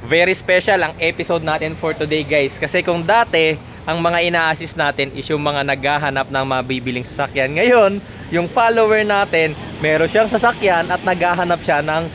Very special ang episode natin for today guys. Kasi kung dati, ang mga ina-assist natin is yung mga naghahanap ng mabibiling sasakyan. Ngayon, yung follower natin, meron siyang sasakyan at naghahanap siya ng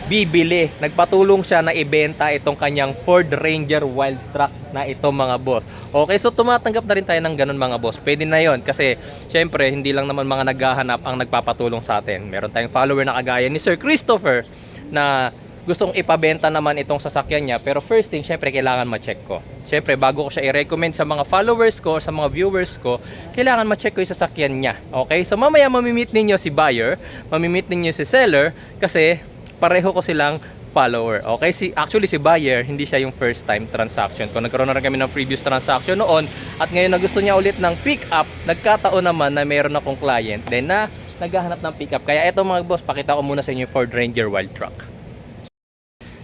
bibili. Nagpatulong siya na ibenta itong kanyang Ford Ranger Wild Truck na ito mga boss. Okay, so tumatanggap na rin tayo ng ganun mga boss. Pwede na yon kasi syempre hindi lang naman mga naghahanap ang nagpapatulong sa atin. Meron tayong follower na kagaya ni Sir Christopher na gustong ipabenta naman itong sasakyan niya. Pero first thing, syempre kailangan ma-check ko. Syempre bago ko siya i-recommend sa mga followers ko, sa mga viewers ko, kailangan ma-check ko yung sasakyan niya. Okay, so mamaya mamimit ninyo si buyer, mamimit ninyo si seller kasi pareho ko silang follower. Okay, actually si buyer, hindi siya yung first time transaction ko. Nagkaroon na rin kami ng previous transaction noon at ngayon na gusto niya ulit ng pick up. Nagkataon naman na meron akong client din na naghahanap ng pick up. Kaya eto mga boss, pakita ko muna sa inyo yung Ford Ranger Wild Truck.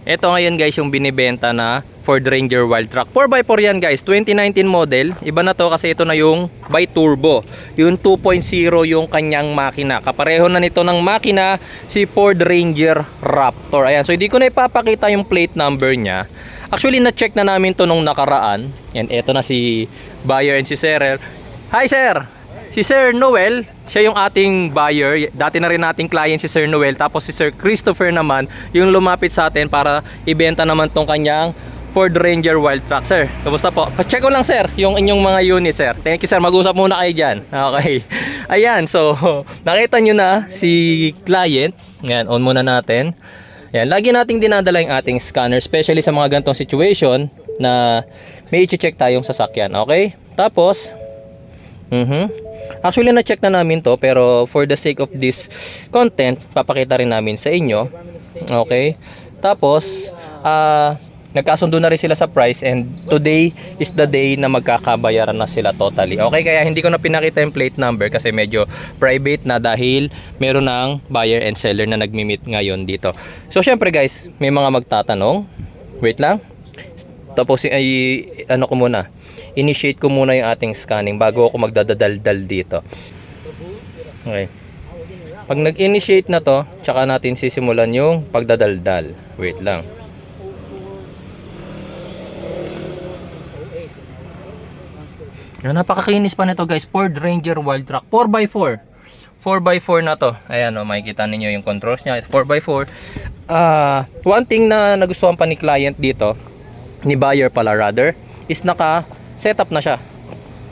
Ito ngayon guys yung binibenta na Ford Ranger Wild Truck. 4x4 yan guys, 2019 model. Iba na to kasi ito na yung bi-turbo. Yung 2.0 yung kanyang makina. Kapareho na nito ng makina si Ford Ranger Raptor. Ayan, so hindi ko na ipapakita yung plate number niya. Actually na-check na namin to nung nakaraan. Yan, ito na si buyer and si seller. Hi sir! Si Sir Noel, siya yung ating buyer. Dati na rin nating client si Sir Noel. Tapos si Sir Christopher naman, yung lumapit sa atin para ibenta naman tong kanyang Ford Ranger Wild Truck. Sir, kamusta po? Pa-check ko lang sir, yung inyong mga unit sir. Thank you sir, mag-usap muna kayo dyan. Okay. Ayan, so nakita nyo na si client. Ayan, on muna natin. Ayan, lagi nating dinadala yung ating scanner, especially sa mga ganitong situation na may i-check tayong sasakyan. Okay? Tapos, actually na-check na namin to pero for the sake of this content, papakita rin namin sa inyo. Okay? Tapos, nagkasundo na rin sila sa price and today is the day na magkakabayaran na sila totally. Okay? Kaya hindi ko na pinakita yung plate number kasi medyo private na dahil meron ng buyer and seller na nagmi-meet ngayon dito. So, syempre guys, may mga magtatanong. Wait lang. Tapos, ano ko muna. Initiate ko muna yung ating scanning bago ako magdadaldal dito. Okay. Pag nag-initiate na to, tsaka natin sisimulan yung pagdadaldal. Wait lang. Napakakinis pa nito guys. Ford Ranger Wild Truck 4x4. 4x4 na to. Ayan o, makikita ninyo yung controls niya. 4x4. One thing na nagustuhan pa ni client dito, ni buyer pala rather, is naka-setup na siya.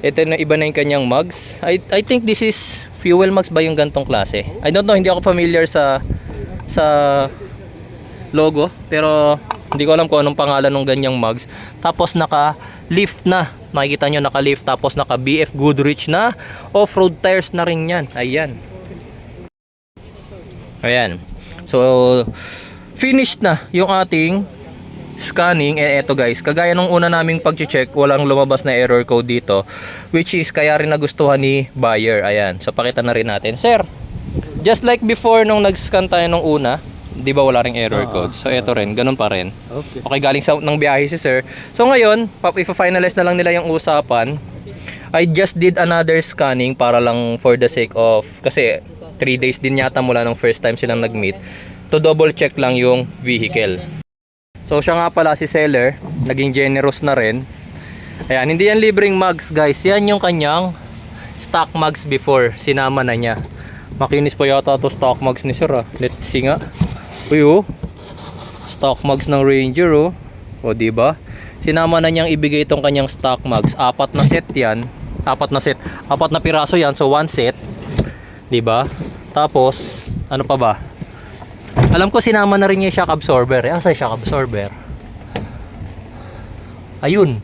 Ito na iba na yung kanyang mugs. I think this is fuel mugs ba yung gantong klase? I don't know, hindi ako familiar sa logo, pero hindi ko alam kung anong pangalan ng ganyang mugs. Tapos naka-lift na. Makikita nyo naka-lift. Tapos naka-BF Goodrich na. Off-road tires na rin yan. Ayan. Ayan. So, finished na yung ating scanning. Eto guys, kagaya nung una naming pag-check, walang lumabas na error code dito, which is kaya rin nagustuhan ni buyer. Ayan, so pakita na rin natin. Sir, just like before nung nag-scan tayo nung una, di ba wala ring error code? So eto rin, ganun pa rin. Okay, galing sa ng biyahe si sir. So ngayon, ipa-finalize na lang nila yung usapan. I just did another scanning para lang for the sake of, kasi 3 days din yata mula nung first time silang nag-meet, to double check lang yung vehicle. So siya nga pala si seller, naging generous na rin. Ayan, hindi yan libreng mugs guys. Yan yung kanyang stock mugs before. Sinama na niya. Makinis pa yata to stock mugs ni sir ah. Let's see nga. Uy oh. Stock mugs ng Ranger oh. O diba? Sinama na niyang ibigay itong kanyang stock mugs. 4 na set yan. 4 na set. 4 na piraso yan. So 1 set. Diba? Tapos, ano pa ba? Alam ko sinama na rin niya yung shock absorber. Asa yung shock absorber? Ayun.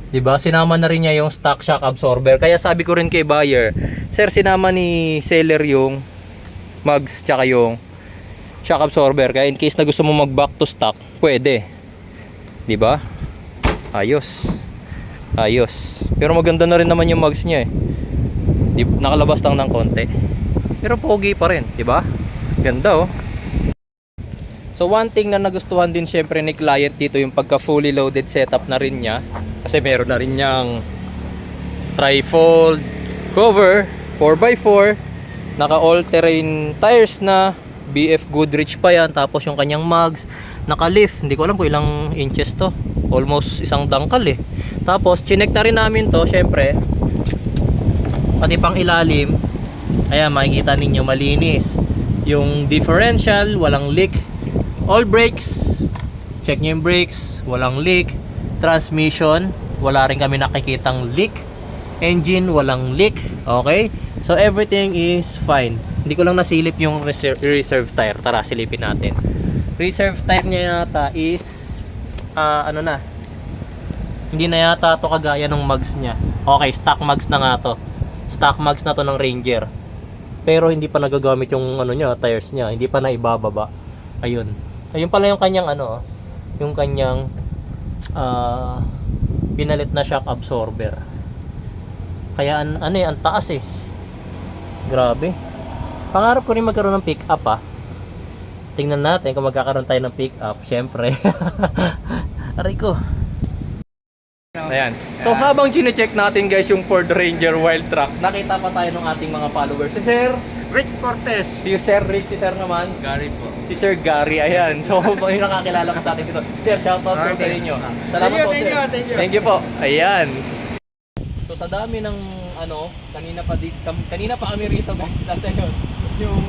'Di ba? Sinama na rin niya yung stock shock absorber. Kaya sabi ko rin kay buyer, sir, sinama ni seller yung mugs tsaka yung shock absorber. Kaya in case na gusto mo mag back to stock, pwede. 'Di ba? Ayos. Ayos. Pero maganda na rin naman yung mugs niya eh. Nakalabas lang ng konti. Pero pogi pa rin, 'di ba? Ganda oh. So one thing na nagustuhan din syempre ni client dito yung pagka fully loaded setup na rin niya. Kasi meron na rin niyang trifold cover 4x4, naka all terrain tires na, BF Goodrich pa yan, tapos yung kanyang mugs, naka-lift. Hindi ko alam kung ilang inches to. Almost isang dangkal eh. Tapos chinek na rin namin to, syempre. Pati pang ilalim. Ayan, makikita ninyo malinis. Yung differential, walang leak. All brakes, check nyo yung brakes, walang leak. Transmission, wala rin kami nakikitang leak. Engine, walang leak. Okay? So everything is fine. Hindi ko lang nasilip yung reserve tire. Tara, silipin natin. Reserve tire niya yata is ano na, hindi na yata to kagaya ng mugs niya. Okay, stock mugs na nga to. Stock mugs na to ng Ranger. Pero hindi pa nagagamit yung ano niya, tires niya. Hindi pa na ibababa. Ayun. Ayun pala yung kanyang ano, yung kanyang pinalit na shock absorber. Kaya ano eh, ang taas eh. Grabe. Pangarap ko rin magkaroon ng pick up ah. Tingnan natin kung magkakaroon tayo ng pick up, syempre. Aray ko. Ayan. So habang chine-check natin guys yung Ford Ranger Wild Track, nakita pa tayo ng ating mga followers. Si Sir Rick Cortez. Si Sir Rick, si Sir naman Gary po. si Sir Gary, ayan. So, yung nakakilala ko sa atin dito. Sir, shoutout po sa inyo. Salamat po, Sir. Thank you. Thank you po. Ayan. So, sa dami ng ano, kanina pa kami rito guys. Natin yun. Yung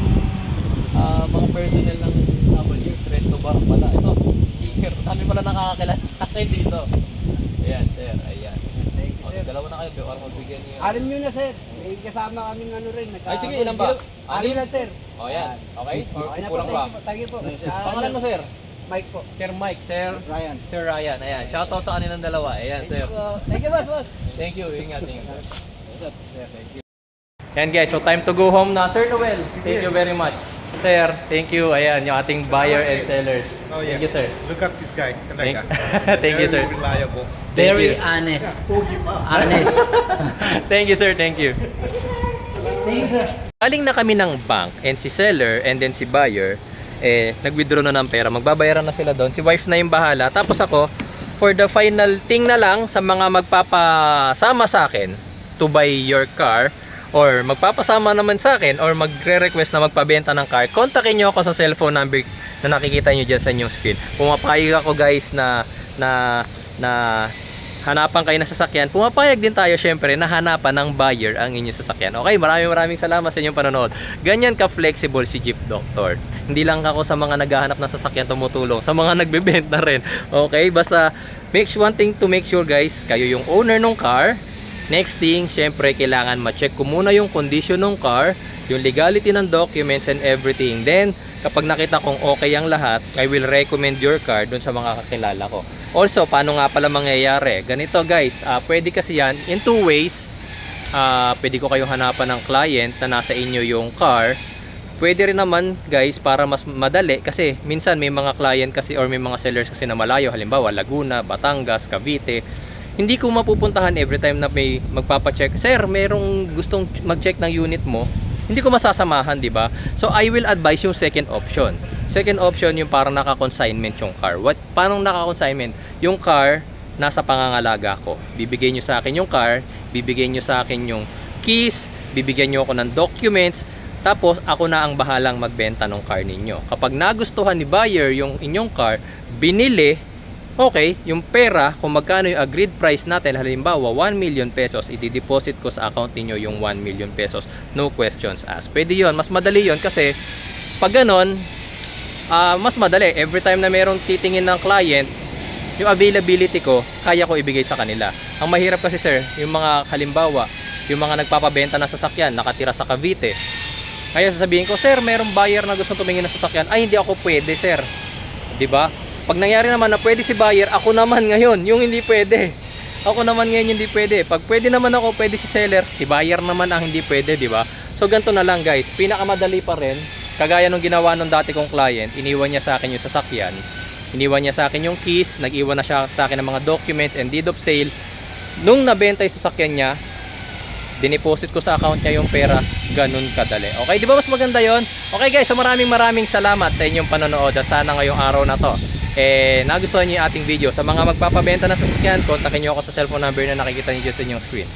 mga personnel ng W, Resto Bar pala. Ito, sticker. Dami pala nakakakilala sa akin dito. Ayan, Sir. Ayan. Thank you, sir. Dalawa na kayo, pero magbigyan niyo. Alam nyo na, sir. May kasama kaming ano rin. Ay, sige, ilan ba? Anim lang, sir. O, yan. Okay? Or Okay na po. kulang pa? Thank you po. Pangalan mo, Sir? Mike po. Sir Mike, Sir Ryan. Sir Ryan, ayan. Shoutout sa kanilang dalawa. Ayan, Sir. Thank you, boss. Thank you. Ingat, ingat. Sir, thank you. Yan guys, so time to go home na. Sir Noel, thank you very much. Sir, thank you. Ayan, yung ating buyer and sellers. Oh, yeah. Thank you, sir. Look at this guy. Thank, thank you, sir. Very reliable. Very honest. Pogi pa. Honest. Thank you, sir. Thank you. Galing na kami ng bank and si seller and then si buyer, nag-withdraw na ng pera. Magbabayaran na sila doon. Si wife na yung bahala. Tapos ako, for the final thing na lang sa mga magpapasama sa akin to buy your car, or magpapasama naman sa akin or magre-request na magpabenta ng car, kontakin nyo ako sa cellphone number na nakikita nyo dyan sa inyong screen. Pumapayag ako guys na hanapan kayo ng sasakyan. Pumapayag din tayo syempre na hanapan ng buyer ang inyong sasakyan. Okay, maraming salamat sa inyong panonood. Ganyan ka-flexible si Jeep Doctor. Hindi lang ako sa mga naghahanap ng sasakyan tumutulong, sa mga nagbebenta rin. Okay, basta one thing to make sure guys, kayo yung owner ng car. Next thing, syempre kailangan ma-check ko muna yung condition ng car, yung legality ng documents and everything. Then, kapag nakita kong okay ang lahat, I will recommend your car dun sa mga kakilala ko. Also, paano nga pala mangyayari? Ganito guys, pwede kasi yan in two ways. Pwede ko kayong hanapan ng client na nasa inyo yung car. Pwede rin naman guys para mas madali kasi minsan may mga client kasi or may mga sellers kasi na malayo, halimbawa Laguna, Batangas, Cavite. Hindi ko mapupuntahan every time na may magpapacheck. Sir, merong gustong mag-check ng unit mo. Hindi ko masasamahan, di ba? So I will advise yung second option. Second option yung parang naka-consignment yung car. Paano naka-consignment? Yung car nasa pangangalaga ko. Bibigyan nyo sa akin yung car, bibigyan nyo sa akin yung keys, bibigyan nyo ako ng documents, tapos ako na ang bahalang magbenta ng car ninyo. Kapag nagustuhan ni buyer yung inyong car, binili, okay, yung pera, kung magkano yung agreed price natin, halimbawa 1 million pesos, i-deposit ko sa account niyo yung 1 million pesos. No questions asked. Pwede yun, mas madali yun kasi pag ganon, mas madali. Every time na merong titingin ng client, yung availability ko, kaya ko ibigay sa kanila. Ang mahirap kasi sir, yung mga halimbawa, yung mga nagpapabenta ng sasakyan, nakatira sa Cavite. Kaya sasabihin ko, sir, merong buyer na gusto tumingin ng sasakyan. Ay, hindi ako pwede, sir. 'Di ba? Pag nangyari naman na pwede si buyer, ako naman ngayon yung hindi pwede. Ako naman ngayon hindi pwede. Pag pwede naman ako, pwede si seller, si buyer naman ang hindi pwede, 'di ba? So ganito na lang, guys. Pinakamadali pa rin. Kagaya nung ginawa nung dati kong client, iniwan niya sa akin yung sasakyan. Iniwan niya sa akin yung keys, nag-iwan na siya sa akin ng mga documents and deed of sale. Nung nabenta yung sasakyan niya, dineposit ko sa account niya yung pera, ganun kadali. Okay, di ba mas maganda yon? Okay guys, so maraming salamat sa inyong panonood at sana ngayong araw na to nagustuhan niyo yung ating video. Sa mga magpapabenta ng sasakyan, kontakin niyo ako sa cellphone number na nakikita niyo sa inyong screen.